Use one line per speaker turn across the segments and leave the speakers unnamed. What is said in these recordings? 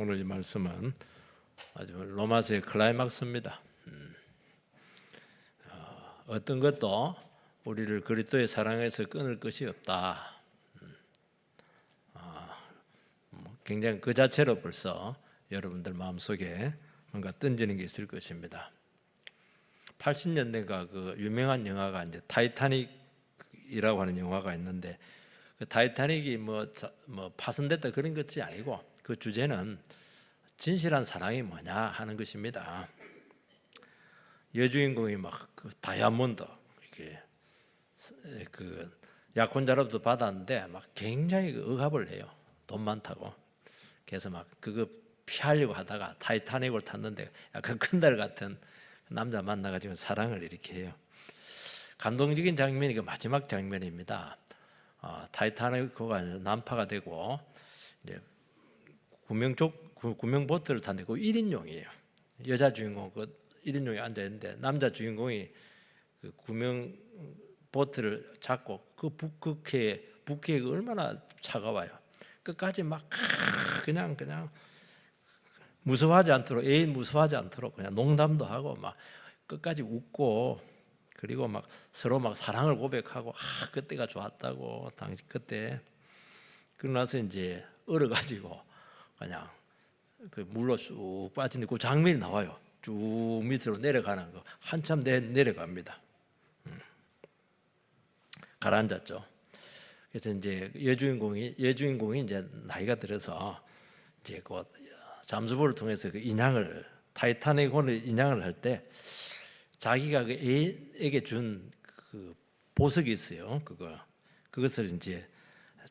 오늘 이 말씀은 아주 로마서의 클라이막스입니다. 어떤 것도 우리를 그리스도의 사랑에서 끊을 것이 없다. 굉장히 그 자체로 벌써 여러분들 마음속에 뭔가 던지는 게 있을 것입니다. 80년대가 그 유명한 영화가 이제 타이타닉이라고 하는 영화가 있는데, 그 타이타닉이 뭐 파손됐다 그런 것이 아니고 그 주제는 진실한 사랑이 뭐냐 하는 것입니다. 여주인공이 막 그 다이아몬드 이렇게 그 약혼자로부터 받았는데 막 굉장히 억압을 해요. 돈 많다고. 그래서 막 그거 피하려고 하다가 타이타닉을 탔는데 약간 큰달 같은 남자 만나가지고 사랑을 이렇게 해요. 감동적인 장면이 그 마지막 장면입니다. 타이타닉호가 난파가 되고 이제 구명 보트를 탔는데 그 1인용이에요. 여자 주인공 그 1인용이 앉아 있는데 남자 주인공이 그 구명 보트를 잡고 그 북해가 얼마나 차가워요. 끝까지 막 그냥 무서워하지 않도록, 애인 무서워하지 않도록 그냥 농담도 하고 막 끝까지 웃고, 그리고 막 서로 막 사랑을 고백하고 그때가 좋았다고 당시 그때. 그러고 나서 이제 얼어가지고 그냥 그 물로 쑥 빠지는데 그 장면이 나와요. 쭉 밑으로 내려가는 거 한참 내려갑니다. 가라앉았죠. 그래서 이제 여주인공이 이제 나이가 들어서 이제 그 잠수부를 통해서 그 인양을 타이타닉호를 인양을 할 때 자기가 그 애인에게 준 그 보석이 있어요. 그것을 이제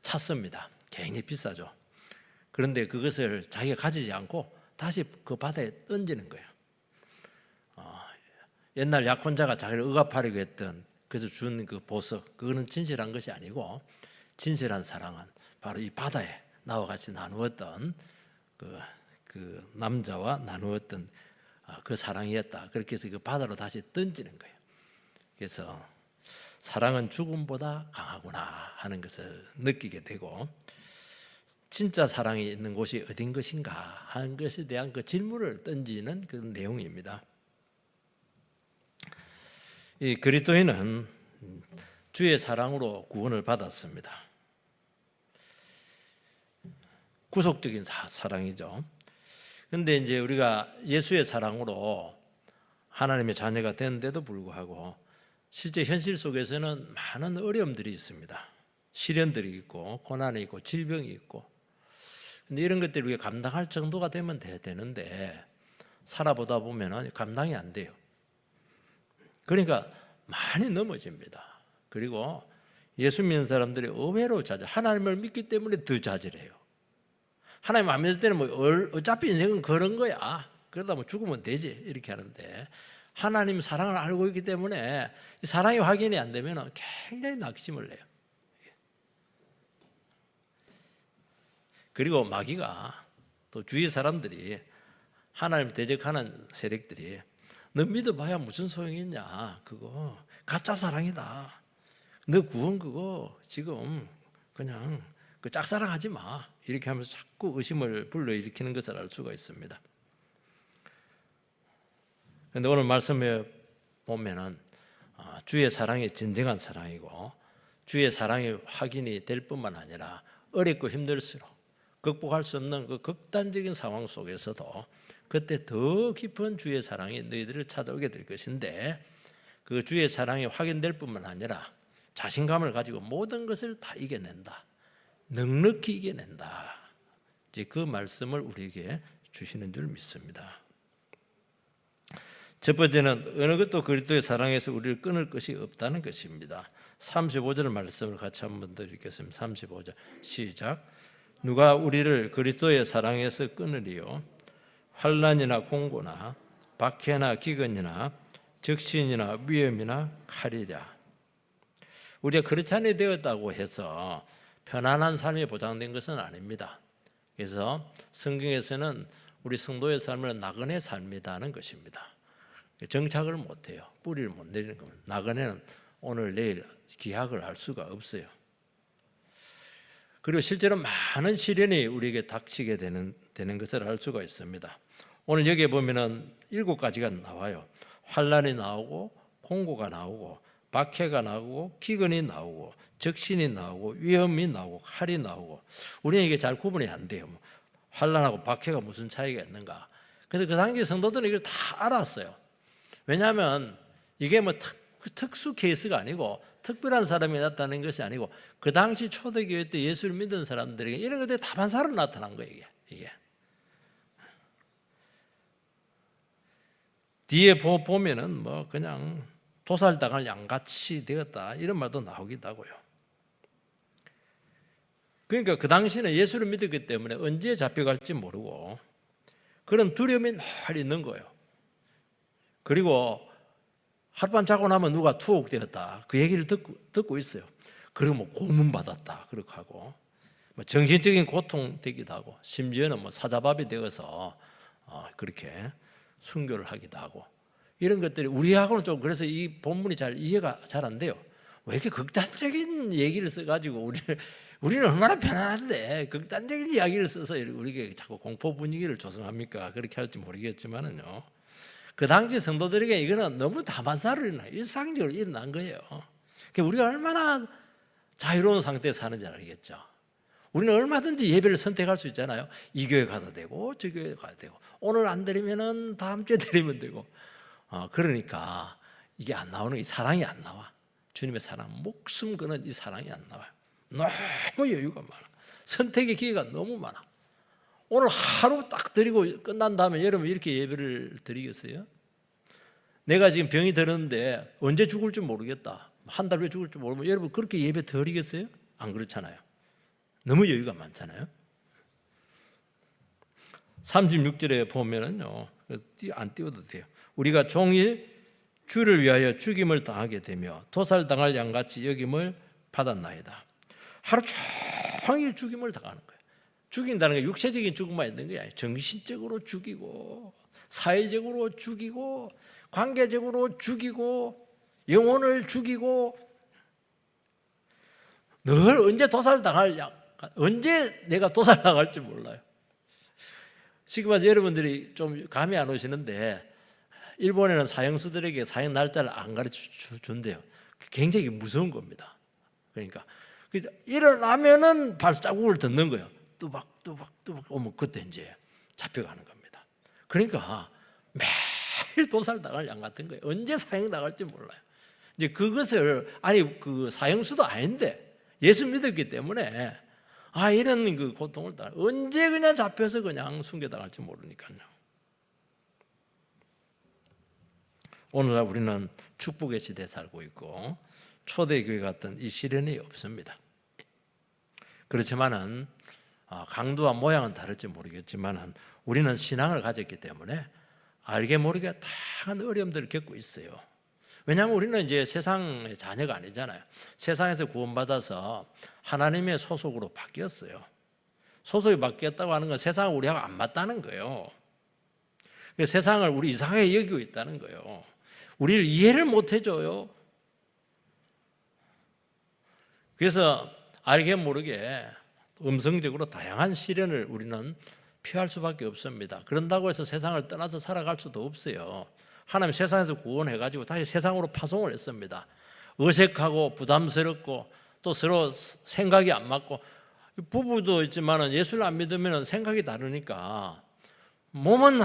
찾습니다. 굉장히 비싸죠. 그런데 그것을 자기가 가지지 않고 다시 그 바다에 던지는 거예요. 옛날 약혼자가 자기를 억압하려고 했던 그래서 준 그 보석, 그거는 진실한 것이 아니고 진실한 사랑은 바로 이 바다에 나와 같이 나누었던 그 남자와 나누었던 그 사랑이었다. 그렇게 해서 그 바다로 다시 던지는 거예요. 그래서 사랑은 죽음보다 강하구나 하는 것을 느끼게 되고, 진짜 사랑이 있는 곳이 어딘 것인가 하는 것에 대한 그 질문을 던지는 그런 내용입니다. 이 그리스도인은 주의 사랑으로 구원을 받았습니다. 구속적인 사랑이죠. 그런데 이제 우리가 예수의 사랑으로 하나님의 자녀가 되는데도 불구하고 실제 현실 속에서는 많은 어려움들이 있습니다. 시련들이 있고 고난이 있고 질병이 있고. 근데 이런 것들을 우리가 감당할 정도가 되면 되는데 살아보다 보면 감당이 안 돼요. 그러니까 많이 넘어집니다. 그리고 예수 믿는 사람들이 의외로 하나님을 믿기 때문에 더 좌절해요. 하나님 안 믿을 때는 뭐 어차피 인생은 그런 거야. 그러다 뭐 죽으면 되지 이렇게 하는데, 하나님 사랑을 알고 있기 때문에 사랑이 확인이 안 되면 굉장히 낙심을 해요. 그리고 마귀가 또 주위 사람들이 하나님 대적하는 세력들이 너 믿어봐야 무슨 소용이 있냐, 그거 가짜 사랑이다, 너 구원 그거 지금 그냥 그 짝사랑하지 마, 이렇게 하면서 자꾸 의심을 불러일으키는 것을 알 수가 있습니다. 그런데 오늘 말씀에 보면은 주의 사랑이 진정한 사랑이고 주의 사랑이 확인이 될 뿐만 아니라 어렵고 힘들수록 극복할 수 없는 그 극단적인 상황 속에서도 그때 더 깊은 주의 사랑이 너희들을 찾아오게 될 것인데, 그 주의 사랑이 확인될 뿐만 아니라 자신감을 가지고 모든 것을 다 이겨낸다, 넉넉히 이겨낸다, 이제 그 말씀을 우리에게 주시는 줄 믿습니다. 첫 번째는 어느 것도 그리스도의 사랑에서 우리를 끊을 것이 없다는 것입니다. 35절 말씀을 같이 한번 더 읽겠습니다. 35절 시작. 누가 우리를 그리스도의 사랑에서 끊으리요? 환난이나 공고나 박해나 기근이나 적신이나 위험이나 칼이랴. 우리가 크리스찬이 되었다고 해서 편안한 삶이 보장된 것은 아닙니다. 그래서 성경에서는 우리 성도의 삶을 나그네 삶이라는 것입니다. 정착을 못해요. 뿌리를 못 내리는 겁니다. 나그네는 오늘 내일 기약을 할 수가 없어요. 그리고 실제로 많은 시련이 우리에게 닥치게 되는 되는 것을 알 수가 있습니다. 오늘 여기에 보면은 7가지가 나와요. 환난이 나오고 공고가 나오고 박해가 나오고 기근이 나오고 적신이 나오고 위험이 나오고 칼이 나오고, 우리는 이게 잘 구분이 안 돼요. 환난하고 박해가 무슨 차이가 있는가. 그래서 그 당시 성도들은 이걸 다 알았어요. 왜냐하면 이게 뭐 특수 케이스가 아니고 특별한 사람이 나타나는 것이 아니고 그 당시 초대교회 때 예수를 믿은 사람들에게 이런 것들이 다 반사로 나타난 거예요. 이게 뒤에 보면은 뭐 그냥 도살당할 양같이 되었다 이런 말도 나오기도 하고요. 그러니까 그 당시는 예수를 믿었기 때문에 언제 잡혀갈지 모르고 그런 두려움이 늘 있는 거예요. 그리고 하룻밤 자고 나면 누가 투옥되었다 그 얘기를 듣고 있어요. 그리고 뭐 고문받았다 그렇게 하고 뭐 정신적인 고통 되기도 하고 심지어는 뭐 사자밥이 되어서 그렇게 순교를 하기도 하고, 이런 것들이 우리하고는 좀 그래서 이 본문이 잘 이해가 잘 안 돼요. 왜 이렇게 극단적인 얘기를 써가지고 우리는 얼마나 편안한데 극단적인 이야기를 써서 우리에게 자꾸 공포 분위기를 조성합니까? 그렇게 할지 모르겠지만은요. 그 당시 성도들에게 이거는 너무 다반사로 일상적으로 일어난 거예요. 그러니까 우리가 얼마나 자유로운 상태에 사는지 알겠죠. 우리는 얼마든지 예배를 선택할 수 있잖아요. 이 교회 가도 되고 저 교회 가도 되고 오늘 안 드리면은 다음 주에 드리면 되고. 그러니까 이게 안 나오는 게 사랑이 안 나와. 주님의 사랑, 목숨 거는 이 사랑이 안 나와요. 너무 여유가 많아. 선택의 기회가 너무 많아. 오늘 하루 딱 드리고 끝난 다음에 여러분 이렇게 예배를 드리겠어요? 내가 지금 병이 들었는데 언제 죽을 줄 모르겠다. 한 달 후에 죽을 줄 모르면 여러분 그렇게 예배 드리겠어요? 안 그렇잖아요. 너무 여유가 많잖아요. 36절에 보면은요, 안 띄워도 돼요. 우리가 종일 주를 위하여 죽임을 당하게 되며 도살당할 양같이 여김을 받았나이다. 하루 종일 죽임을 당하는 거예요. 죽인다는 게 육체적인 죽음만 있는 게 아니에요. 정신적으로 죽이고 사회적으로 죽이고 관계적으로 죽이고 영혼을 죽이고, 늘 언제 도살당할 양, 언제 내가 도살당할지 몰라요. 지금 와서 여러분들이 좀 감이 안 오시는데 일본에는 사형수들에게 사형 날짜를 안 가르쳐 준대요. 굉장히 무서운 겁니다. 그러니까 일어나면은 발자국을 듣는 거예요. 뚜벅뚜벅 오면 그때 이제 잡혀가는 겁니다. 그러니까 매일 도살당할 양 같은 거예요. 언제 사형 나갈지 몰라요. 이제 그것을 그 사형수도 아닌데 예수 믿었기 때문에 이런 그 고통을 언제 그냥 잡혀서 그냥 순교당할지 모르니까요. 오늘날 우리는 축복의 시대에 살고 있고 초대교회 같은 이 시련이 없습니다. 그렇지만은 강도와 모양은 다를지 모르겠지만은 우리는 신앙을 가졌기 때문에 알게 모르게 다양한 어려움들을 겪고 있어요. 왜냐하면 우리는 이제 세상의 자녀가 아니잖아요. 세상에서 구원받아서 하나님의 소속으로 바뀌었어요. 소속이 바뀌었다고 하는 건 세상은 우리하고 안 맞다는 거예요. 세상을 우리 이상하게 여기고 있다는 거예요. 우리를 이해를 못 해줘요. 그래서 알게 모르게 음성적으로 다양한 시련을 우리는 피할 수밖에 없습니다. 그런다고 해서 세상을 떠나서 살아갈 수도 없어요. 하나님 세상에서 구원해가지고 다시 세상으로 파송을 했습니다. 어색하고 부담스럽고 또 서로 생각이 안 맞고, 부부도 있지만 예수를 안 믿으면 생각이 다르니까 몸은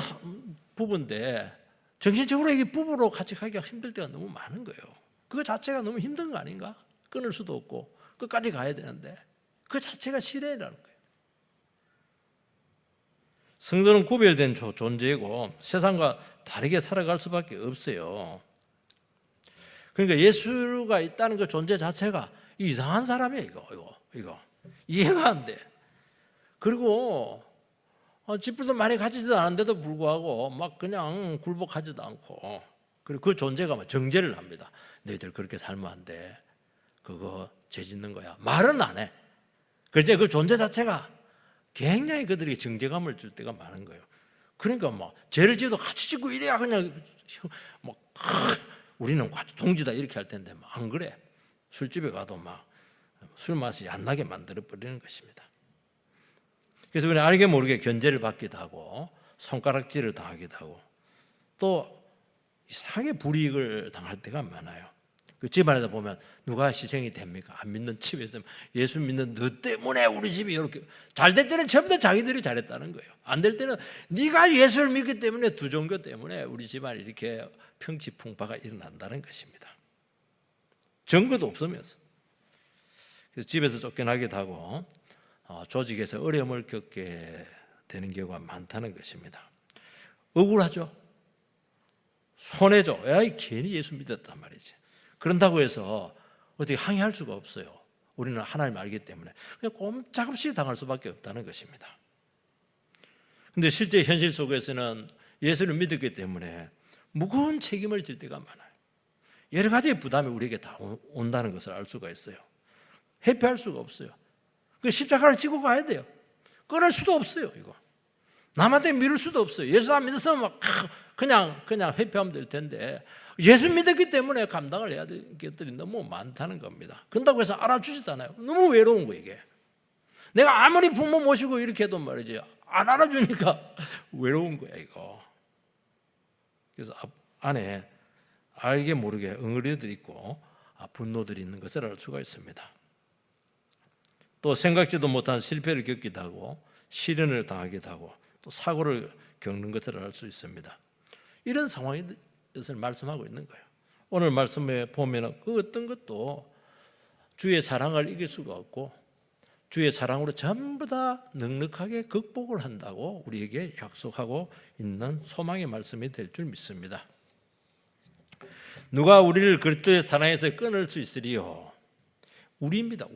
부부인데 정신적으로 이게 부부로 같이 가기가 힘들 때가 너무 많은 거예요. 그거 자체가 너무 힘든 거 아닌가? 끊을 수도 없고 끝까지 가야 되는데 그 자체가 시련이라는 거예요. 성도는 구별된 존재이고 세상과 다르게 살아갈 수밖에 없어요. 그러니까 예수가 있다는 그 존재 자체가 이상한 사람이에요. 이거 이해가 안 돼. 그리고 쥐뿔도 많이 가지도 않은데도 불구하고 막 그냥 굴복하지도 않고, 그리고 그 존재가 막 정죄를 합니다. 너희들 그렇게 살면 안 돼. 그거 죄 짓는 거야. 말은 안 해. 그런데 그 존재 자체가 굉장히 그들에게 정죄감을 줄 때가 많은 거예요. 그러니까 막 죄를 지어도 같이 짓고 이래야 그냥 막 우리는 같이 동지다 이렇게 할 텐데 막 안 그래. 술집에 가도 막 술 맛이 안 나게 만들어 버리는 것입니다. 그래서 우리는 알게 모르게 견제를 받기도 하고 손가락질을 당하기도 하고 또 이상하게 불이익을 당할 때가 많아요. 그 집안에다 보면 누가 희생이 됩니까? 안 믿는 집에서 예수 믿는 너 때문에 우리 집이 이렇게 잘 될 때는 전부 다 자기들이 잘했다는 거예요. 안 될 때는 네가 예수를 믿기 때문에 두 종교 때문에 우리 집안이 이렇게 평지풍파가 일어난다는 것입니다. 증거도 없으면서. 그래서 집에서 쫓겨나기도 하고 조직에서 어려움을 겪게 되는 경우가 많다는 것입니다. 억울하죠. 손해죠. 에이, 괜히 예수 믿었단 말이지. 그런다고 해서 어떻게 항의할 수가 없어요. 우리는 하나님을 알기 때문에 그냥 꼼짝없이 당할 수밖에 없다는 것입니다. 그런데 실제 현실 속에서는 예수를 믿었기 때문에 무거운 책임을 질 때가 많아요. 여러 가지의 부담이 우리에게 다 온다는 것을 알 수가 있어요. 회피할 수가 없어요. 그 십자가를 지고 가야 돼요. 끊을 수도 없어요. 이거 남한테 미룰 수도 없어요. 예수 안 믿었으면 막 그냥 회피하면 될 텐데 예수 믿었기 때문에 감당을 해야 될 것들이 너무 많다는 겁니다. 그런다고 해서 알아주시잖아요. 너무 외로운 거예요. 이게 내가 아무리 부모 모시고 이렇게 해도 말이지 안 알아주니까 외로운 거야 이거. 그래서 안에 알게 모르게 응어리들이 있고 분노들이 있는 것을 알 수가 있습니다. 또 생각지도 못한 실패를 겪기도 하고 시련을 당하기도 하고 또 사고를 겪는 것을 알 수 있습니다. 이런 상황이 것을 말씀하고 있는 거예요. 오늘 말씀에 보면 그 어떤 것도 주의 사랑을 이길 수가 없고 주의 사랑으로 전부 다 넉넉하게 극복을 한다고 우리에게 약속하고 있는 소망의 말씀이 될 줄 믿습니다. 누가 우리를 그리스도의 사랑에서 끊을 수 있으리요? 우리입니다.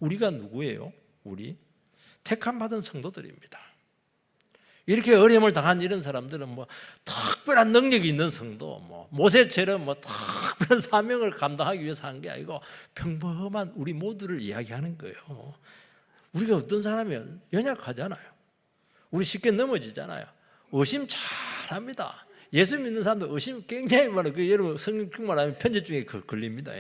우리가 누구예요? 우리 택함 받은 성도들입니다. 이렇게 어려움을 당한 이런 사람들은 특별한 능력이 있는 성도, 모세처럼 특별한 사명을 감당하기 위해서 한 게 아니고 평범한 우리 모두를 이야기하는 거예요. 우리가 어떤 사람이면 연약하잖아요. 우리 쉽게 넘어지잖아요. 의심 잘합니다. 예수 믿는 사람도 의심 굉장히 많아요. 여러분 성경 말하면 편지 중에 걸립니다.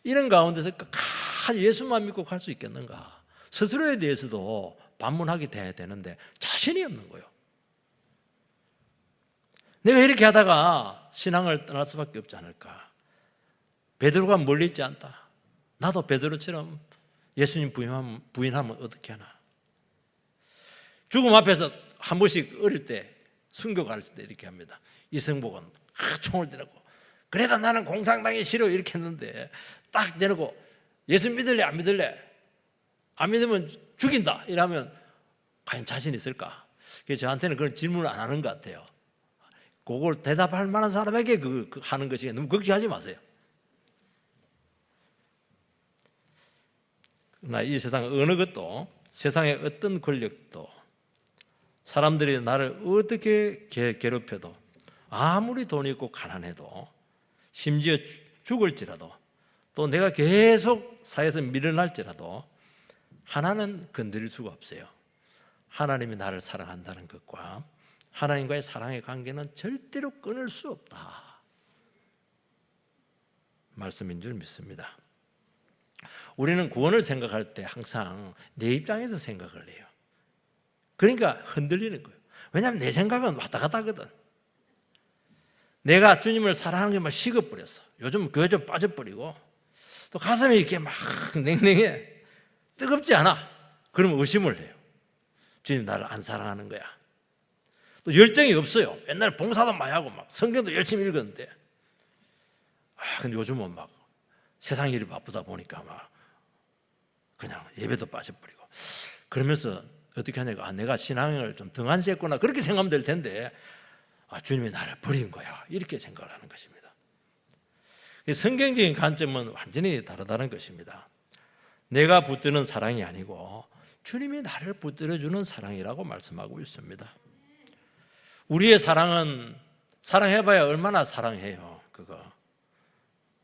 이런 가운데서 끝까지 예수만 믿고 갈 수 있겠는가? 스스로에 대해서도 반문하게 돼야 되는데 자신이 없는 거예요. 내가 이렇게 하다가 신앙을 떠날 수밖에 없지 않을까? 베드로가 멀리 있지 않다. 나도 베드로처럼 예수님 부인하면 어떻게 하나? 죽음 앞에서 한 번씩 어릴 때 순교 갈 때 이렇게 합니다. 이승복은 총을 대놓고 그래도 나는 공산당이 싫어 이렇게 했는데 딱 대놓고 예수 믿을래 안 믿을래? 안 믿으면 죽인다 이러면 과연 자신 있을까? 그래서 저한테는 그런 질문을 안 하는 것 같아요. 그걸 대답할 만한 사람에게 하는 것이 너무 걱정하지 마세요. 그러나 이 세상 어느 것도 세상의 어떤 권력도 사람들이 나를 어떻게 괴롭혀도 아무리 돈이 있고 가난해도 심지어 죽을지라도 또 내가 계속 사회에서 밀어날지라도 하나는 건드릴 수가 없어요. 하나님이 나를 사랑한다는 것과 하나님과의 사랑의 관계는 절대로 끊을 수 없다. 말씀인 줄 믿습니다. 우리는 구원을 생각할 때 항상 내 입장에서 생각을 해요. 그러니까 흔들리는 거예요. 왜냐하면 내 생각은 왔다 갔다 하거든. 내가 주님을 사랑하는 게 막 식어버렸어. 요즘 교회 좀 빠져버리고 또 가슴이 이렇게 막 냉랭해. 뜨겁지 않아. 그러면 의심을 해요. 주님 나를 안 사랑하는 거야. 또 열정이 없어요. 옛날에 봉사도 많이 하고 막 성경도 열심히 읽었는데 근데 요즘은 막 세상 일이 바쁘다 보니까 막 그냥 예배도 빠져버리고 그러면서 어떻게 하냐고 내가 신앙을 좀 등한시했구나 그렇게 생각하면 될 텐데 주님이 나를 버린 거야 이렇게 생각을 하는 것입니다. 성경적인 관점은 완전히 다르다는 것입니다. 내가 붙드는 사랑이 아니고 주님이 나를 붙들어주는 사랑이라고 말씀하고 있습니다. 우리의 사랑은 사랑해봐야 얼마나 사랑해요. 그거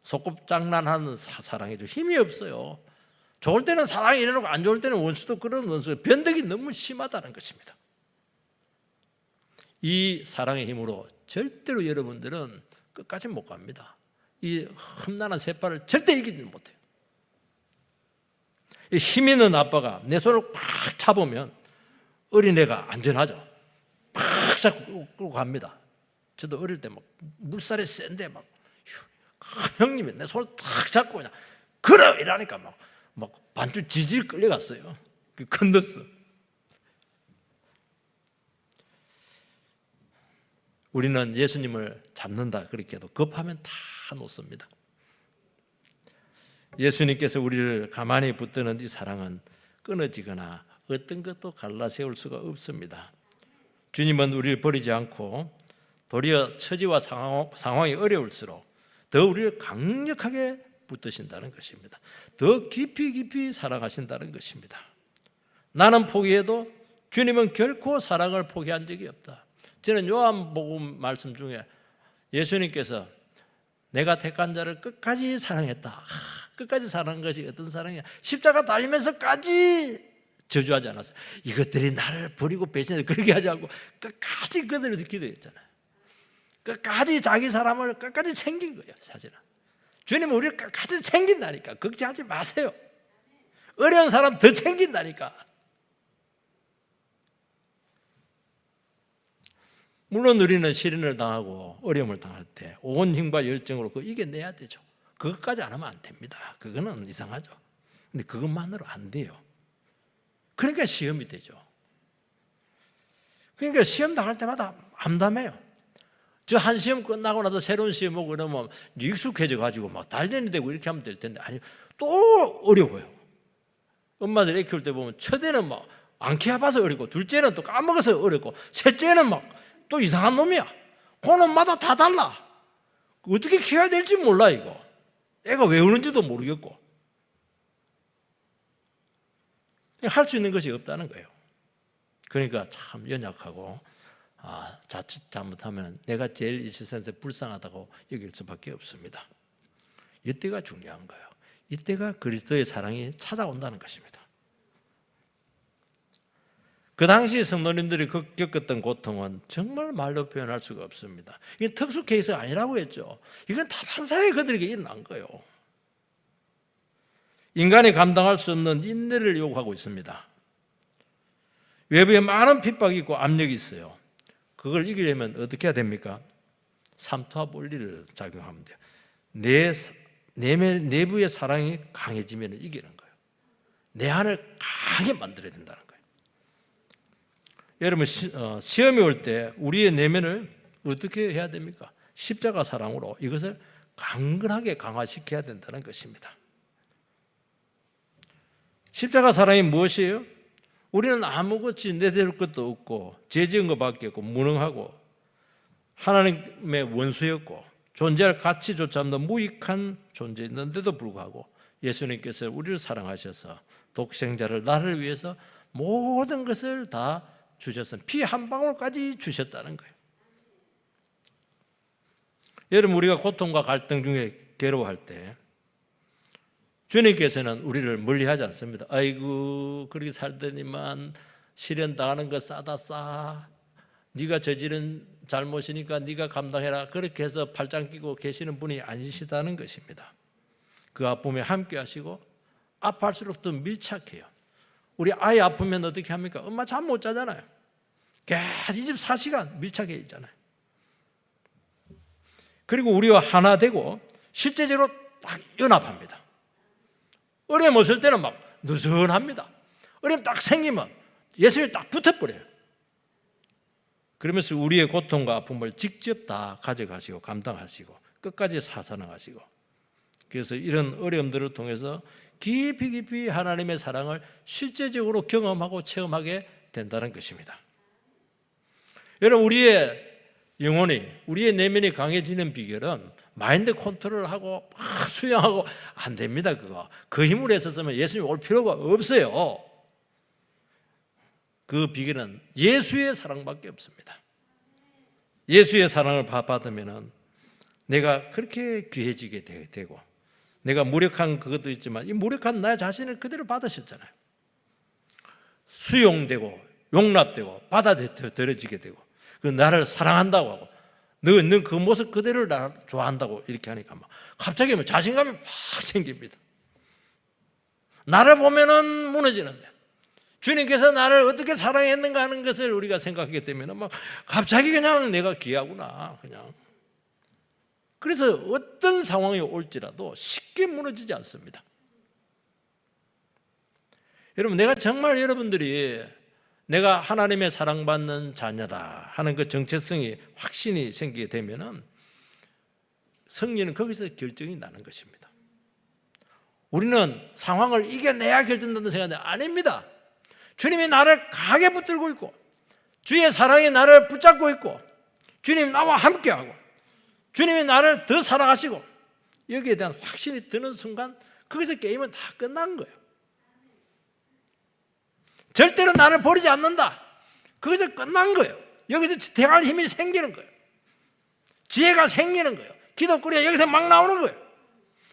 소꿉장난하는 사랑이죠. 힘이 없어요. 좋을 때는 사랑이 이래놓고 안 좋을 때는 원수도 그런 원수 변덕이 너무 심하다는 것입니다. 이 사랑의 힘으로 절대로 여러분들은 끝까지 못 갑니다. 이 험난한 세파를 절대 이기지 못해요. 힘 있는 아빠가 내 손을 꽉 잡으면 어린애가 안전하죠. 팍 잡고 끌고 갑니다. 저도 어릴 때 막 물살이 센데 막 형님이 내 손을 탁 잡고 그냥 걸어 이러니까 막 반쯤 지질 끌려갔어요. 건넜어. 우리는 예수님을 잡는다 그렇게 해도 급하면 다 놓습니다. 예수님께서 우리를 가만히 붙드는 이 사랑은 끊어지거나 어떤 것도 갈라세울 수가 없습니다. 주님은 우리를 버리지 않고 도리어 처지와 상황이 어려울수록 더 우리를 강력하게 붙드신다는 것입니다. 더 깊이 사랑하신다는 것입니다. 나는 포기해도 주님은 결코 사랑을 포기한 적이 없다. 저는 요한복음 말씀 중에 예수님께서 내가 택한 자를 끝까지 사랑했다. 끝까지 사랑한 것이 어떤 사랑이야? 십자가 달리면서까지 저주하지 않았어요. 이것들이 나를 버리고 배신해 그렇게 하지 않고 끝까지 그들을 기도했잖아요. 끝까지 자기 사람을 끝까지 챙긴 거예요. 사실은 주님은 우리를 끝까지 챙긴다니까. 걱정하지 마세요. 어려운 사람 더 챙긴다니까. 물론 우리는 시련을 당하고 어려움을 당할 때 온 힘과 열정으로 그거 이겨내야 되죠. 그것까지 안 하면 안 됩니다. 그거는 이상하죠. 근데 그것만으로 안 돼요. 그러니까 시험이 되죠. 그러니까 시험 당할 때마다 암담해요. 저 한 시험 끝나고 나서 새로운 시험 오고 그러면 익숙해져 가지고 막 단련이 되고 이렇게 하면 될 텐데 아니 또 어려워요. 엄마들 애 키울 때 보면 첫째는 막 안 키워봐서 어렵고 둘째는 또 까먹어서 어렵고 셋째는 막 또 이상한 놈이야. 그 놈마다 다 달라. 어떻게 키워야 될지 몰라 이거. 애가 왜 우는지도 모르겠고 할 수 있는 것이 없다는 거예요. 그러니까 참 연약하고 자칫 잘못하면 내가 제일 이 세상에서 불쌍하다고 여길 수밖에 없습니다. 이때가 중요한 거예요. 이때가 그리스도의 사랑이 찾아온다는 것입니다. 그 당시 성도님들이 겪었던 고통은 정말 말로 표현할 수가 없습니다. 이게 특수 케이스가 아니라고 했죠. 이건 다반사에 그들에게 일어난 거예요. 인간이 감당할 수 없는 인내를 요구하고 있습니다. 외부에 많은 핍박이 있고 압력이 있어요. 그걸 이기려면 어떻게 해야 됩니까? 삼투압 원리를 작용하면 돼요. 내부의 사랑이 강해지면 이기는 거예요. 내 안을 강하게 만들어야 된다는 거예요. 여러분 시험이 올 때 우리의 내면을 어떻게 해야 됩니까? 십자가 사랑으로 이것을 강건하게 강화시켜야 된다는 것입니다. 십자가 사랑이 무엇이에요? 우리는 아무것이 내세울 것도 없고 죄 지은 것밖에 없고 무능하고 하나님의 원수였고 존재할 가치조차 없는 무익한 존재였는데도 불구하고 예수님께서 우리를 사랑하셔서 독생자를 나를 위해서 모든 것을 다 주셨습니다. 피 한 방울까지 주셨다는 거예요. 여러분 우리가 고통과 갈등 중에 괴로워할 때 주님께서는 우리를 멀리하지 않습니다. 아이고 그렇게 살더니만 시련 당하는 거 싸다 싸. 네가 저지른 잘못이니까 네가 감당해라. 그렇게 해서 팔짱 끼고 계시는 분이 아니시다는 것입니다. 그 아픔에 함께 하시고 아파할수록 더 밀착해요. 우리 아이 아프면 어떻게 합니까? 엄마 잠 못 자잖아요. 계속 24시간 밀착해 있잖아요. 그리고 우리와 하나 되고 실제적으로 딱 연합합니다. 어려움 없을 때는 막 느슨합니다. 어려움 딱 생기면 예수님 딱 붙어버려요. 그러면서 우리의 고통과 아픔을 직접 다 가져가시고 감당하시고 끝까지 사사나가시고 그래서 이런 어려움들을 통해서 깊이 하나님의 사랑을 실제적으로 경험하고 체험하게 된다는 것입니다. 여러분 우리의 영혼이 우리의 내면이 강해지는 비결은 마인드 컨트롤하고 막 수영하고 안 됩니다. 그거 그 힘으로 했었으면 예수님 올 필요가 없어요. 그 비결은 예수의 사랑밖에 없습니다. 예수의 사랑을 받으면 내가 그렇게 귀해지게 되고 내가 무력한 그것도 있지만 이 무력한 나 자신을 그대로 받으셨잖아요. 수용되고 용납되고 받아들여지게 되고 그 나를 사랑한다고 하고 너는 그 모습 그대로를 나를 좋아한다고 이렇게 하니까 막 갑자기 자신감이 확 생깁니다. 나를 보면은 무너지는데 주님께서 나를 어떻게 사랑했는가 하는 것을 우리가 생각하게 되면 막 갑자기 그냥 내가 귀하구나 그냥. 그래서 어떤 상황이 올지라도 쉽게 무너지지 않습니다. 여러분, 내가 정말 여러분들이 내가 하나님의 사랑받는 자녀다 하는 그 정체성이 확신이 생기게 되면은 승리는 거기서 결정이 나는 것입니다. 우리는 상황을 이겨내야 결정된다는 생각이 아닙니다. 주님이 나를 강하게 붙들고 있고 주의 사랑이 나를 붙잡고 있고 주님이 나와 함께하고 주님이 나를 더 사랑하시고 여기에 대한 확신이 드는 순간 거기서 게임은 다 끝난 거예요. 절대로 나를 버리지 않는다. 거기서 끝난 거예요. 여기서 대할 힘이 생기는 거예요. 지혜가 생기는 거예요. 기도거리가 여기서 막 나오는 거예요.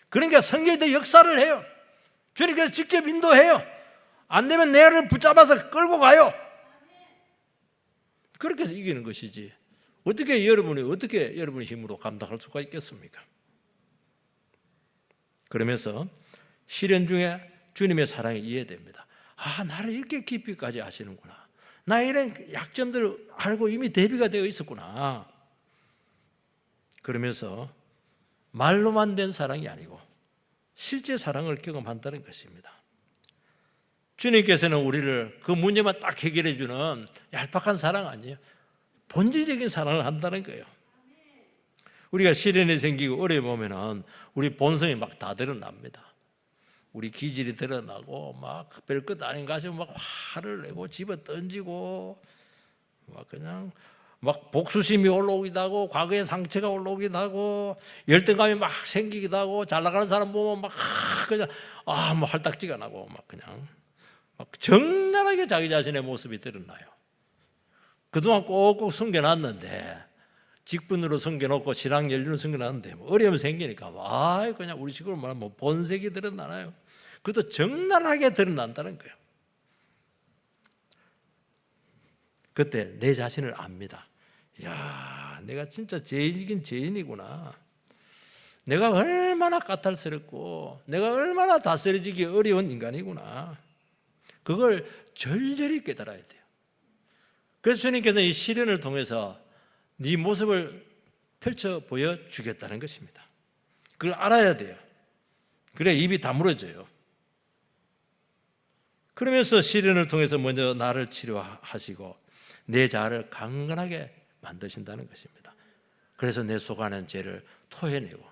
그러니까 성경이 더 역사를 해요. 주님께서 직접 인도해요. 안 되면 내를 붙잡아서 끌고 가요. 그렇게 해서 이기는 것이지. 어떻게 여러분의 힘으로 감당할 수가 있겠습니까? 그러면서 시련 중에 주님의 사랑이 이해됩니다. 아, 나를 이렇게 깊이까지 아시는구나. 나 이런 약점들 알고 이미 대비가 되어 있었구나. 그러면서 말로만 된 사랑이 아니고 실제 사랑을 경험한다는 것입니다. 주님께서는 우리를 그 문제만 딱 해결해 주는 얄팍한 사랑 아니에요. 본질적인 사랑을 한다는 거예요. 우리가 시련이 생기고 어려움이 오면은 우리 본성이 막 다 드러납니다. 우리 기질이 드러나고 막 별것 아닌 가지고 막 화를 내고 집어 던지고 막 그냥 막 복수심이 올라오기도 하고 과거의 상처가 올라오기도 하고 열등감이 막 생기기도 하고 잘 나가는 사람 보면 막 그냥 뭐 활딱지가 나고 막 그냥 막 적나라하게 자기 자신의 모습이 드러나요. 그동안 꼭꼭 숨겨놨는데 직분으로 숨겨놓고 신앙 연륜을 숨겨놨는데 어려움이 생기니까 그냥 우리 식으로 말하면 본색이 드러나나요. 그것도 적나라하게 드러난다는 거예요. 그때 내 자신을 압니다. 야, 내가 진짜 죄인이긴 죄인이구나. 내가 얼마나 까탈스럽고 내가 얼마나 다스려지기 어려운 인간이구나. 그걸 절절히 깨달아야 돼요. 그래서 주님께서 이 시련을 통해서 네 모습을 펼쳐 보여주겠다는 것입니다. 그걸 알아야 돼요. 그래야 입이 다물어져요. 그러면서 시련을 통해서 먼저 나를 치료하시고 내 자아를 강건하게 만드신다는 것입니다. 그래서 내 속 안에 죄를 토해내고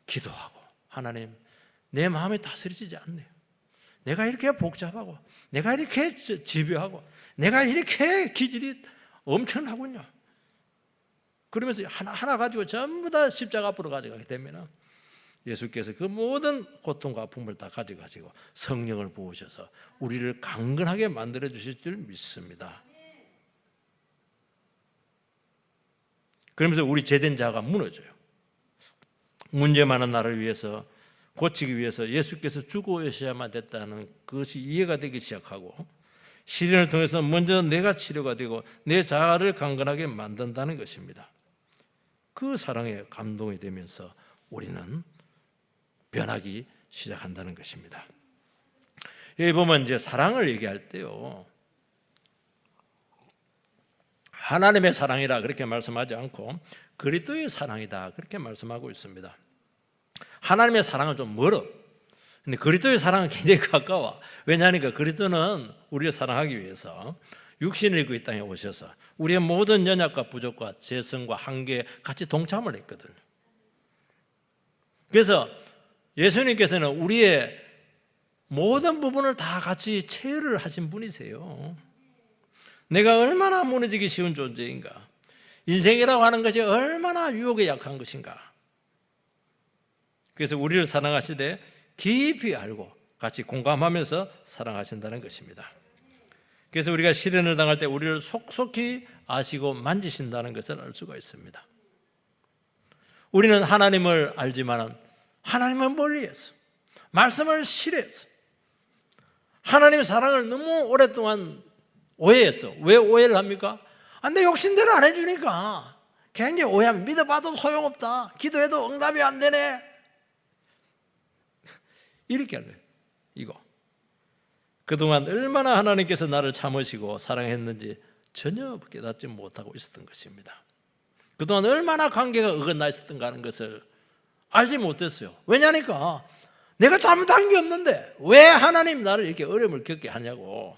기도하고 하나님, 내 마음이 다스려지지 않네요. 내가 이렇게 복잡하고 내가 이렇게 집요하고 내가 이렇게 기질이 엄청나군요. 그러면서 하나하나 가지고 전부 다 십자가 앞으로 가져가게 되면 예수께서 그 모든 고통과 아픔을 다 가져가시고 성령을 부으셔서 우리를 강건하게 만들어 주실 줄 믿습니다. 그러면서 우리 죄된 자가 무너져요. 문제 많은 나를 위해서 고치기 위해서 예수께서 죽어오셔야만 됐다는 그것이 이해가 되기 시작하고 시련을 통해서 먼저 내가 치료가 되고 내 자아를 강건하게 만든다는 것입니다. 그 사랑에 감동이 되면서 우리는 변하기 시작한다는 것입니다. 여기 보면 이제 사랑을 얘기할 때요, 하나님의 사랑이라 그렇게 말씀하지 않고 그리스도의 사랑이다 그렇게 말씀하고 있습니다. 하나님의 사랑은 좀 멀어. 근데 그리스도의 사랑은 굉장히 가까워. 왜냐하니까 그리스도는 우리를 사랑하기 위해서 육신을 입고 이 땅에 오셔서 우리의 모든 연약과 부족과 죄성과 한계에 같이 동참을 했거든요. 그래서 예수님께서는 우리의 모든 부분을 다 같이 체휼을 하신 분이세요. 내가 얼마나 무너지기 쉬운 존재인가, 인생이라고 하는 것이 얼마나 유혹에 약한 것인가. 그래서 우리를 사랑하시되 깊이 알고 같이 공감하면서 사랑하신다는 것입니다. 그래서 우리가 시련을 당할 때 우리를 속속히 아시고 만지신다는 것을 알 수가 있습니다. 우리는 하나님을 알지만 하나님을 멀리해서 말씀을 싫어해서 하나님의 사랑을 너무 오랫동안 오해했어. 왜 오해를 합니까? 내 욕심대로 안 해주니까 굉장히 오해하면 믿어봐도 소용없다. 기도해도 응답이 안 되네. 이렇게 하는 거예요. 이거 그동안 얼마나 하나님께서 나를 참으시고 사랑했는지 전혀 깨닫지 못하고 있었던 것입니다. 그동안 얼마나 관계가 어긋나 있었던가 하는 것을 알지 못했어요. 왜냐니까 내가 잘못한 게 없는데 왜 하나님 나를 이렇게 어려움을 겪게 하냐고,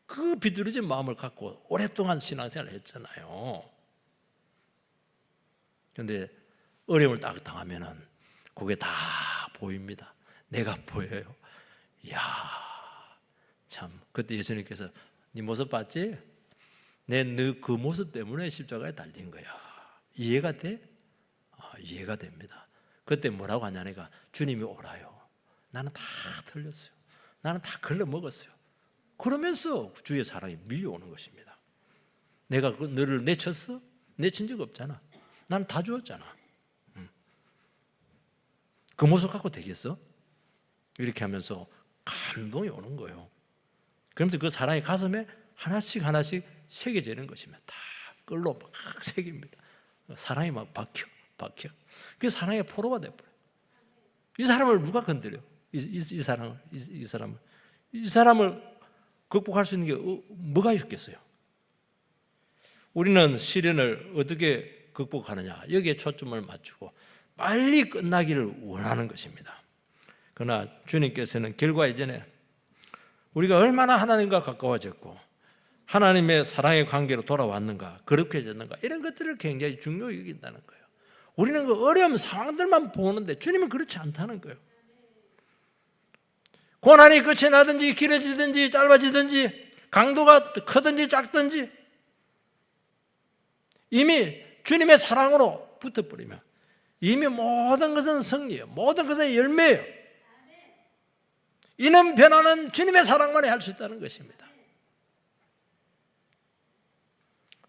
그 비뚤어진 마음을 갖고 오랫동안 신앙생활을 했잖아요. 그런데 어려움을 딱 당하면은 그게 다 보입니다. 내가 보여요. 이야, 참, 그때 예수님께서 네 모습 봤지? 내 너 그 모습 때문에 십자가에 달린 거야. 이해가 돼? 이해가 됩니다. 그때 뭐라고 하냐니까 주님이 오라요. 나는 다 틀렸어요. 나는 다 걸러먹었어요. 그러면서 주의 사랑이 밀려오는 것입니다. 내가 너를 내쳤어? 내친 적 없잖아. 나는 다 주었잖아. 그 모습 갖고 되겠어? 이렇게 하면서 감동이 오는 거예요. 그러면서 그 사랑이 가슴에 하나씩 하나씩 새겨지는 것입니다. 다 끌로 막 새깁니다. 사랑이 막 박혀. 그게 사랑의 포로가 돼버려요. 이 사람을 누가 건드려? 이 사람을 극복할 수 있는 게 뭐가 있겠어요? 우리는 시련을 어떻게 극복하느냐, 여기에 초점을 맞추고 빨리 끝나기를 원하는 것입니다. 그러나 주님께서는 결과 이전에 우리가 얼마나 하나님과 가까워졌고 하나님의 사랑의 관계로 돌아왔는가, 거룩해졌는가, 이런 것들을 굉장히 중요히 여긴다는 거예요. 우리는 그 어려운 상황들만 보는데 주님은 그렇지 않다는 거예요. 고난이 끝이 나든지 길어지든지 짧아지든지 강도가 크든지 작든지 이미 주님의 사랑으로 붙어버리면 이미 모든 것은 승리예요. 모든 것은 열매예요. 이는 변화는 주님의 사랑만이 할 수 있다는 것입니다.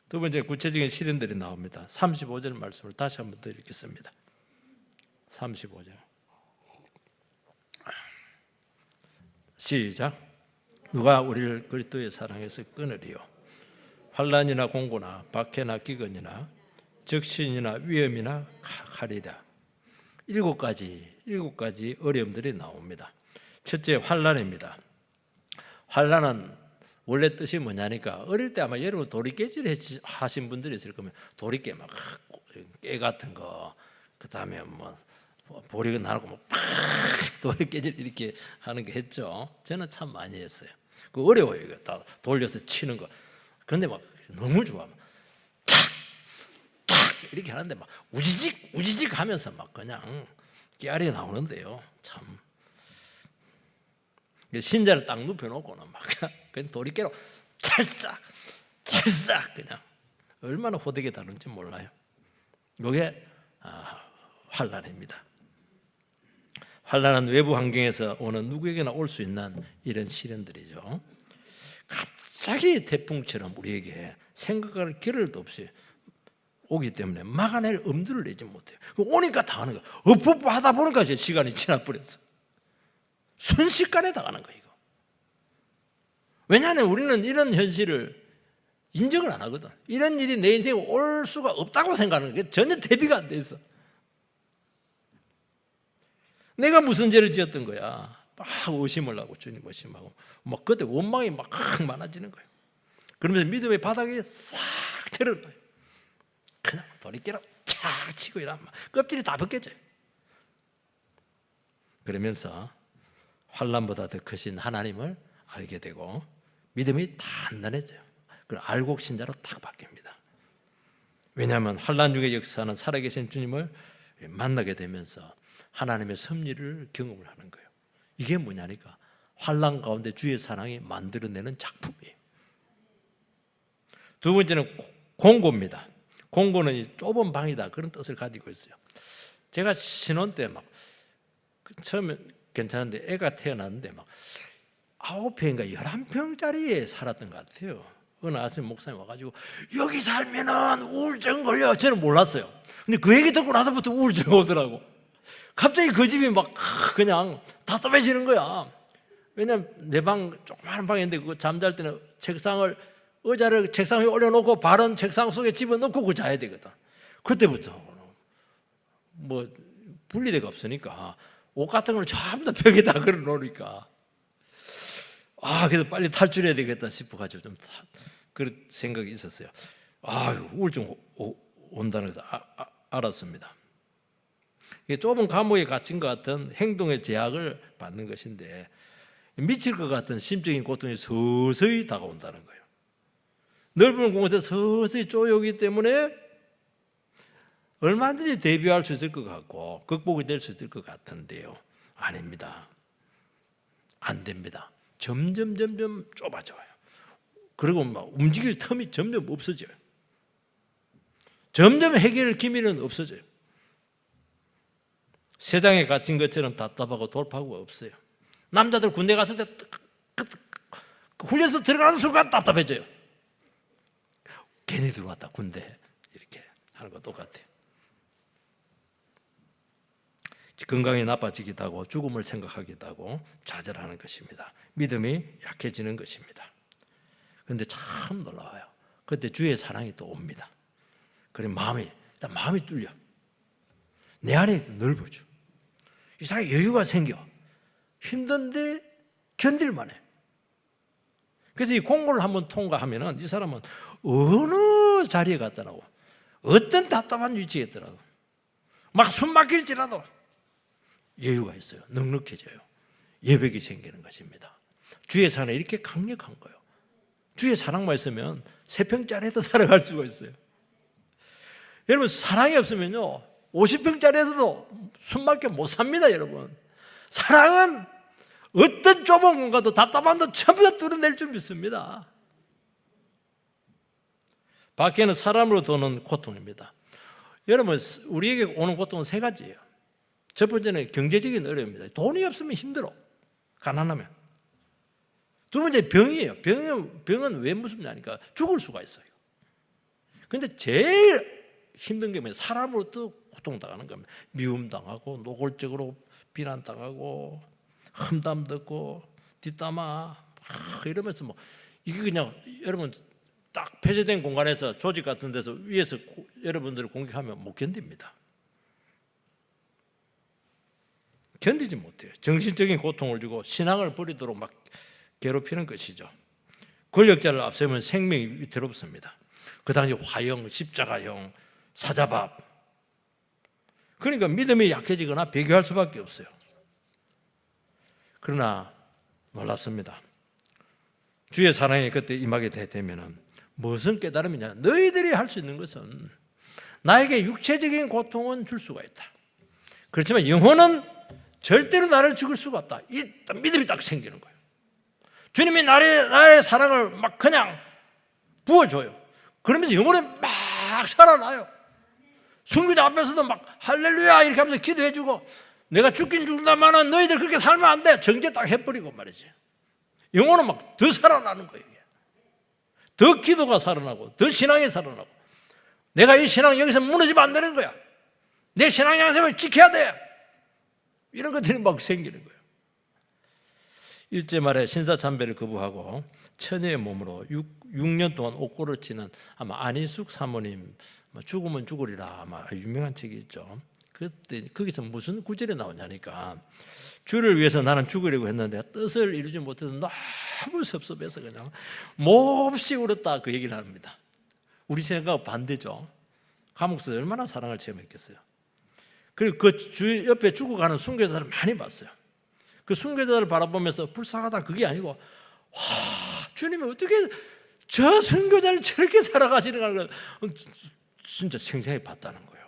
두 번째, 구체적인 시련들이 나옵니다. 35절 말씀을 다시 한번 더 읽겠습니다. 35절 시작. 누가 우리를 그리스도의 사랑에서 끊으리요? 환난이나 공고나 박해나 기근이나 적신이나 위험이나 칼이라. 일곱 가지 어려움들이 나옵니다. 첫째, 환난입니다. 환난은 원래 뜻이 뭐냐니까, 어릴 때 아마 여러분 도리깨질 하신 분들이 있을 거면 도리깨 막 깨 같은 거, 그 다음에 뭐 보리가 나르고 뭐 팍 도리깨질 이렇게 하는 게 했죠. 저는 참 많이 했어요. 그 어려워요. 이거 다 돌려서 치는 거. 그런데 막 너무 좋아. 탁 이렇게 하는데 막 우지직 하면서 막 그냥 깨알이 나오는데요. 참. 신자를 딱 눕혀놓고는 막 그냥 도리깨로 찰싹 그냥 얼마나 호되게 다른지 몰라요. 이게 환난입니다. 환난은 외부 환경에서 오는 누구에게나 올 수 있는 이런 시련들이죠. 갑자기 태풍처럼 우리에게 생각할 겨를도 없이 오기 때문에 막아낼 엄두를 내지 못해요. 오니까 당하는 거예요. 엎어프 하다 보니까 이제 시간이 지나버렸어. 순식간에 당하는 거예요. 왜냐하면 우리는 이런 현실을 인정을 안 하거든. 이런 일이 내 인생에 올 수가 없다고 생각하는 게 전혀 대비가 안 돼 있어. 내가 무슨 죄를 지었던 거야? 막 의심을 하고 주님 의심하고 막 그때 원망이 막 많아지는 거예요. 그러면서 믿음의 바닥에 싹 들어가요. 그냥 도리깨로 착 치고 이러면 껍질이 다 벗겨져요. 그러면서 환난보다 더 크신 하나님을 알게 되고 믿음이 단단해져요. 그걸 알곡 신자로 딱 바뀝니다. 왜냐하면 환난 중의 역사는 살아계신 주님을 만나게 되면서 하나님의 섭리를 경험을 하는 거예요. 이게 뭐냐니까 환난 가운데 주의 사랑이 만들어내는 작품이에요. 두 번째는 공고입니다. 공고는 이 좁은 방이다, 그런 뜻을 가지고 있어요. 제가 신혼 때 막 처음에 괜찮은데 애가 태어났는데 막 9평인가 11평짜리에 살았던 것 같아요. 어느 아침 목사님 와가지고 여기 살면은 우울증 걸려. 저는 몰랐어요. 근데 그 얘기 듣고 나서부터 우울증 오더라고. 갑자기 그 집이 막 그냥 답답해지는 거야. 왜냐면 내 방 조그마한 방인데 그 잠잘 때는 의자를 책상 위에 올려놓고 발은 책상 속에 집어넣고 그 자야 되거든. 그때부터 뭐 분리대가 없으니까 옷 같은 걸 전부 다 벽에다 걸어 놓으니까 그래서 빨리 탈출해야 되겠다 싶어가지고 좀 그런 생각이 있었어요. 우울증 온다는 것을 알았습니다. 이게 좁은 감옥에 갇힌 것 같은 행동의 제약을 받는 것인데 미칠 것 같은 심적인 고통이 서서히 다가온다는 거예요. 넓은 공간에서 서서히 쪼여오기 때문에 얼마든지 대비할 수 있을 것 같고 극복이 될 수 있을 것 같은데요. 아닙니다. 안 됩니다. 점점 좁아져요. 그리고 막 움직일 틈이 점점 없어져요. 점점 해결 기미는 없어져요. 세상에 갇힌 것처럼 답답하고 돌파구가 없어요. 남자들 군대 갔을 때 훈련소 들어가는 순간 답답해져요. 괜히 들어왔다 군대 이렇게 하는 거 똑같아요. 건강이 나빠지기도 하고 죽음을 생각하기도 하고 좌절하는 것입니다. 믿음이 약해지는 것입니다. 그런데 참 놀라워요. 그때 주의 사랑이 또 옵니다. 그래 마음이 뚫려. 내 안에 넓어져. 이상하게 여유가 생겨. 힘든데 견딜만해. 그래서 이 공고를 한번 통과하면은 이 사람은 어느 자리에 갔다 나오고 어떤 답답한 위치에 있더라도 막 숨 막힐지라도 여유가 있어요. 넉넉해져요. 예백이 생기는 것입니다. 주의 사랑이 이렇게 강력한 거예요. 주의 사랑만 있으면 3평짜리에도 살아갈 수가 있어요. 여러분 사랑이 없으면요 50평짜리에서도 숨막혀 못 삽니다. 여러분 사랑은 어떤 좁은 공간도 답답한 도 전부 다 뚫어낼 줄 믿습니다. 밖에는 사람으로 도는 고통입니다. 여러분 우리에게 오는 고통은 3가지예요. 첫 번째는 경제적인 어려움입니다. 돈이 없으면 힘들어. 가난하면. 두 번째 병이에요. 병은 왜 무섭냐니까 죽을 수가 있어요. 그런데 제일 힘든 게 뭐예요? 사람으로부터 고통당하는 겁니다. 미움당하고 노골적으로 비난당하고 험담 듣고 뒷담화 이러면서 이게 그냥 여러분 딱 폐쇄된 공간에서 조직 같은 데서 위에서 여러분들을 공격하면 못 견딥니다. 견디지 못해요. 정신적인 고통을 주고 신앙을 버리도록 막 괴롭히는 것이죠. 권력자를 앞세우면 생명이 위태롭습니다. 그 당시 화형, 십자가형, 사자밥. 그러니까 믿음이 약해지거나 배교할 수밖에 없어요. 그러나 놀랍습니다. 주의 사랑이 그때 임하게 되면 무슨 깨달음이냐? 너희들이 할 수 있는 것은 나에게 육체적인 고통은 줄 수가 있다. 그렇지만 영혼은 절대로 나를 죽일 수가 없다. 이 믿음이 딱 생기는 거예요. 주님이 나의 사랑을 막 그냥 부어줘요. 그러면서 영혼이 막 살아나요. 순교자 앞에서도 막 할렐루야 이렇게 하면서 기도해주고 내가 죽긴 죽는다마는 너희들 그렇게 살면 안 돼. 정죄 딱 해버리고 말이지. 영혼은 막 더 살아나는 거예요. 더 기도가 살아나고 더 신앙이 살아나고 내가 이 신앙 여기서 무너지면 안 되는 거야. 내 신앙 양심을 지켜야 돼. 이런 것들이 막 생기는 거예요. 일제 말에 신사참배를 거부하고 처녀의 몸으로 6년 동안 옥고를 치는 아마 안희숙 사모님 죽으면 죽으리라 아마 유명한 책이 있죠. 그때 거기서 무슨 구절이 나오냐니까 주를 위해서 나는 죽으려고 했는데 뜻을 이루지 못해서 너무 섭섭해서 그냥 몹시 울었다 그 얘기를 합니다. 우리 생각과 반대죠. 감옥에서 얼마나 사랑을 체험했겠어요. 그리고 그 주 옆에 죽어가는 순교자들을 많이 봤어요. 그 순교자들을 바라보면서 불쌍하다 그게 아니고 와 주님이 어떻게 저 순교자를 저렇게 살아가시는 걸 진짜 생생히 봤다는 거예요.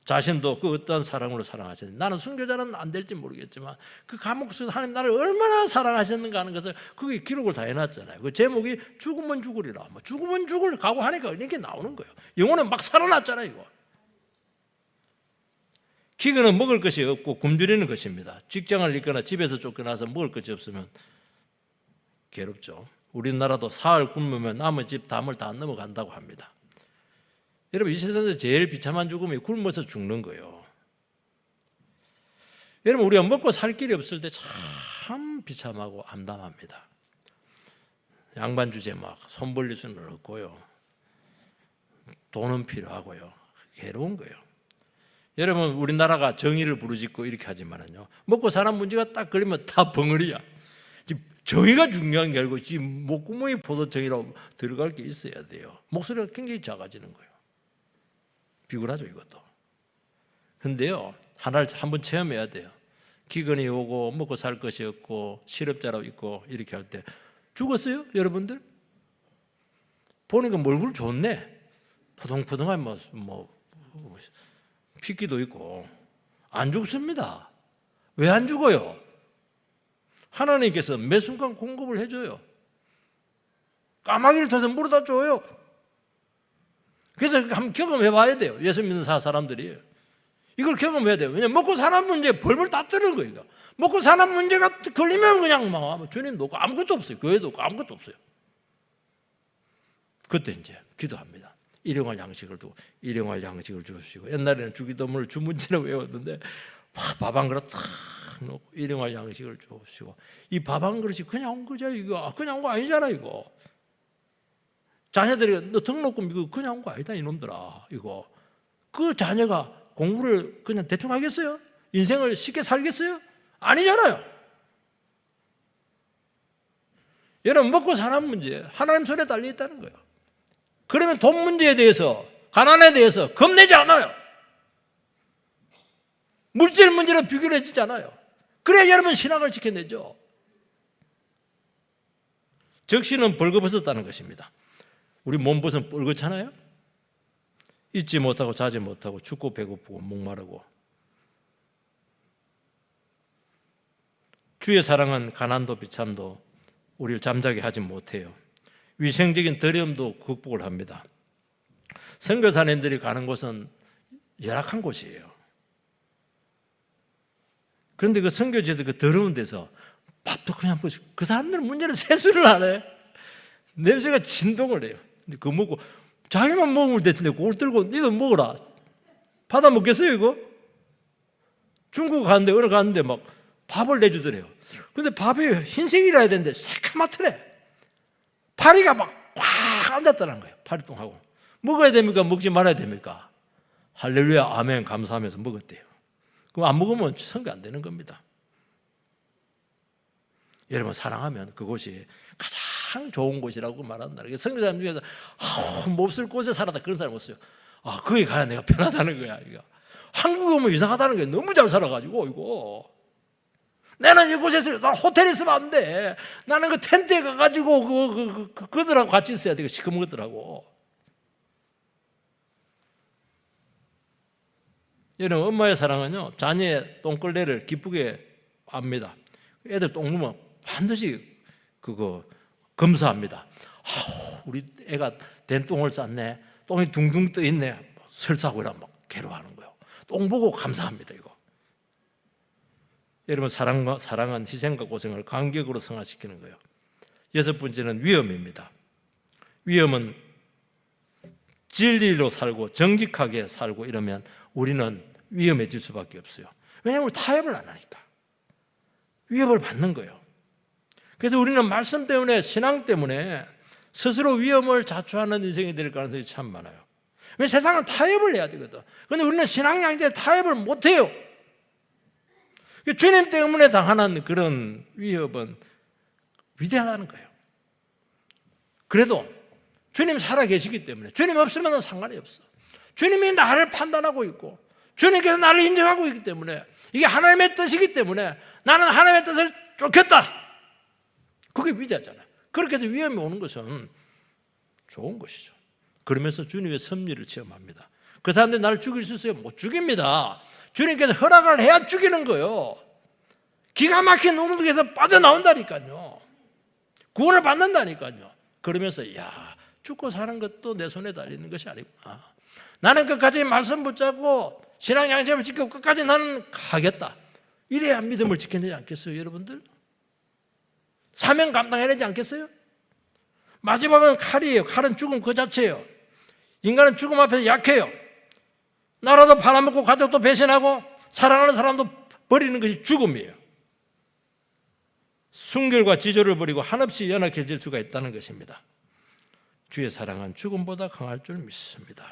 자신도 그 어떠한 사랑으로 사랑하셨는지 나는 순교자는 안 될지 모르겠지만 그 감옥 속에서 하나님 나를 얼마나 사랑하셨는가 하는 것을 그게 기록을 다 해놨잖아요. 그 제목이 죽으면 죽으리라. 죽으면 죽을 각오하니까 이렇게 나오는 거예요. 영혼은 막 살아났잖아요. 이거. 기근은 먹을 것이 없고 굶주리는 것입니다. 직장을 잃거나 집에서 쫓겨나서 먹을 것이 없으면 괴롭죠. 우리나라도 사흘 굶으면 남은 집 담을 다 넘어간다고 합니다. 여러분 이 세상에서 제일 비참한 죽음이 굶어서 죽는 거예요. 여러분 우리가 먹고 살 길이 없을 때 참 비참하고 암담합니다. 양반 주제 막 손 벌릴 수는 없고요. 돈은 필요하고요. 괴로운 거예요. 여러분 우리나라가 정의를 부르짖고 이렇게 하지만은요, 먹고 사는 문제가 딱 걸리면 다 벙어리야. 정의가 중요한 게 아니고 지금 목구멍이 포도청이라고 들어갈 게 있어야 돼요. 목소리가 굉장히 작아지는 거예요. 비굴하죠 이것도. 근데요, 하나를 한번 체험해야 돼요. 기근이 오고 먹고 살 것이 없고 실업자로 있고 이렇게 할 때 죽었어요 여러분들? 보니까 얼굴 좋네. 포동포동한 뭐 핏기도 있고. 안 죽습니다. 왜 안 죽어요? 하나님께서 매 순간 공급을 해줘요. 까마귀를 터서 물어다 줘요. 그래서 한번 경험해 봐야 돼요. 예수 믿는 사람들이 이걸 경험해야 돼요. 왜냐하면 먹고 사는 문제에 벌벌 다 뜨는 거예요. 먹고 사는 문제가 걸리면 그냥 막 주님도 없고 아무것도 없어요. 교회도 없고 아무것도 없어요. 그때 이제 기도합니다. 일용할 양식을 두고 일용할 양식을 주시고, 옛날에는 주기도문을 주문지라고 외웠는데 밥 한 그릇 탁 놓고 일용할 양식을 주시고, 이 밥 한 그릇이 그냥 온 거죠. 이거 그냥 온 거 아니잖아. 이거 자녀들이 너 등록금 이거 그냥 온 거 아니다 이놈들아. 이거 그 자녀가 공부를 그냥 대충 하겠어요? 인생을 쉽게 살겠어요? 아니잖아요. 여러분 먹고 사는 문제 하나님 손에 달려 있다는 거예요. 그러면 돈 문제에 대해서, 가난에 대해서 겁내지 않아요. 물질 문제로 비교해지지 않아요. 그래야 여러분 신앙을 지켜내죠. 적시는 벌거벗었다는 것입니다. 우리 몸벗은 뻘겋잖아요. 잊지 못하고 자지 못하고 춥고 배고프고 목마르고. 주의 사랑은 가난도 비참도 우리를 잠자게 하지 못해요. 위생적인 더러움도 극복을 합니다. 선교사님들이 가는 곳은 열악한 곳이에요. 그런데 그 선교지에서 그 더러운 데서 밥도 그냥 그 사람들은 문제는 세수를 안 해. 냄새가 진동을 해요. 근데 그거 먹고 자기만 먹으면 됐는데 그걸 들고 니도 먹어라. 받아 먹겠어요 이거? 중국 가는데 어느 가는데 막 밥을 내주더래요. 근데 밥이 흰색이라 해야 되는데 새카맣더래. 파리가 막 꽉 앉았다는 거예요. 파리똥하고. 먹어야 됩니까? 먹지 말아야 됩니까? 할렐루야 아멘 감사하면서 먹었대요. 그럼 안 먹으면 선교 안 되는 겁니다. 여러분 사랑하면 그곳이 가장 좋은 곳이라고 말한다. 선교사님 중에서 몹쓸 곳에 살았다 그런 사람 없어요. 거기 가야 내가 편하다는 거야. 이거. 한국에 오면 이상하다는 게 너무 잘 살아가지고 이거. 나는 이곳에서 난 호텔에 있으면 안 돼. 나는 그 텐트에 가가지고 그들하고 같이 있어야 돼. 시커먼 것들하고. 여러분 엄마의 사랑은요 자녀의 똥걸레를 기쁘게 압니다. 애들 똥 누면 반드시 그거 검사합니다. 우리 애가 된 똥을 쌌네. 똥이 둥둥 떠 있네. 설사고 이러면 막 괴로워하는 거예요. 똥 보고 감사합니다 이거. 여러분 사랑은 희생과 고생을 간격으로 승화시키는 거예요. 여섯 번째는 위험입니다. 위험은 진리로 살고 정직하게 살고 이러면 우리는 위험해질 수밖에 없어요. 왜냐하면 우리 타협을 안 하니까. 위협을 받는 거예요. 그래서 우리는 말씀 때문에 신앙 때문에 스스로 위험을 자초하는 인생이 될 가능성이 참 많아요. 왜 세상은 타협을 해야 되거든. 그런데 우리는 신앙양이 때문에 타협을 못해요. 주님 때문에 당하는 그런 위협은 위대하다는 거예요. 그래도 주님 살아계시기 때문에 주님 없으면 상관이 없어. 주님이 나를 판단하고 있고 주님께서 나를 인정하고 있기 때문에 이게 하나님의 뜻이기 때문에 나는 하나님의 뜻을 쫓겠다. 그게 위대하잖아요. 그렇게 해서 위험이 오는 것은 좋은 것이죠. 그러면서 주님의 섭리를 체험합니다. 그 사람들이 나를 죽일 수 있어요? 못 죽입니다. 주님께서 허락을 해야 죽이는 거예요. 기가 막힌 우물에서 빠져나온다니까요. 구원을 받는다니까요. 그러면서 죽고 사는 것도 내 손에 달리는 것이 아니구나. 나는 끝까지 말씀 붙잡고 신앙 양심을 지키고 끝까지 나는 가겠다. 이래야 믿음을 지켜내지 않겠어요 여러분들? 사명 감당해내지 않겠어요? 마지막은 칼이에요. 칼은 죽음 그 자체예요. 인간은 죽음 앞에서 약해요. 나라도 팔아먹고 가족도 배신하고 사랑하는 사람도 버리는 것이 죽음이에요. 순결과 지조를 버리고 한없이 연약해질 수가 있다는 것입니다. 주의 사랑은 죽음보다 강할 줄 믿습니다.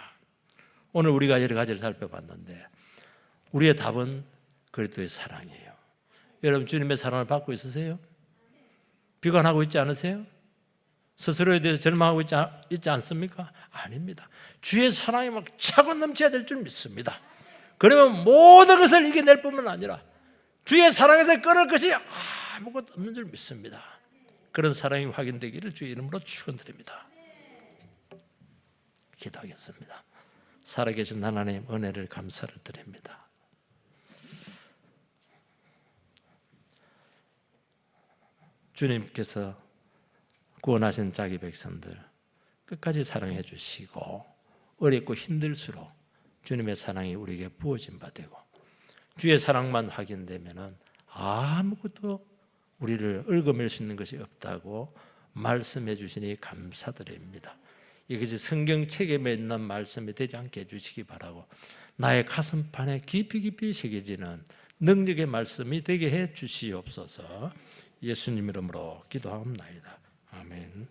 오늘 우리가 여러 가지를 살펴봤는데 우리의 답은 그리스도의 사랑이에요. 여러분 주님의 사랑을 받고 있으세요? 비관하고 있지 않으세요? 스스로에 대해서 절망하고 있지 않습니까? 아닙니다. 주의 사랑이 막 차고 넘쳐야 될 줄 믿습니다. 그러면 모든 것을 이겨낼 뿐만 아니라 주의 사랑에서 끊을 것이 아무것도 없는 줄 믿습니다. 그런 사랑이 확인되기를 주의 이름으로 축원드립니다. 기도하겠습니다. 살아계신 하나님 은혜를 감사를 드립니다. 주님께서 구원하신 자기 백성들 끝까지 사랑해 주시고 어렵고 힘들수록 주님의 사랑이 우리에게 부어진 바 되고 주의 사랑만 확인되면은 아무것도 우리를 얽어맬 수 있는 것이 없다고 말씀해 주시니 감사드립니다. 이것이 성경책에 있는 말씀이 되지 않게 해주시기 바라고 나의 가슴판에 깊이 새겨지는 능력의 말씀이 되게 해 주시옵소서. 예수님 이름으로 기도하옵나이다. 아멘.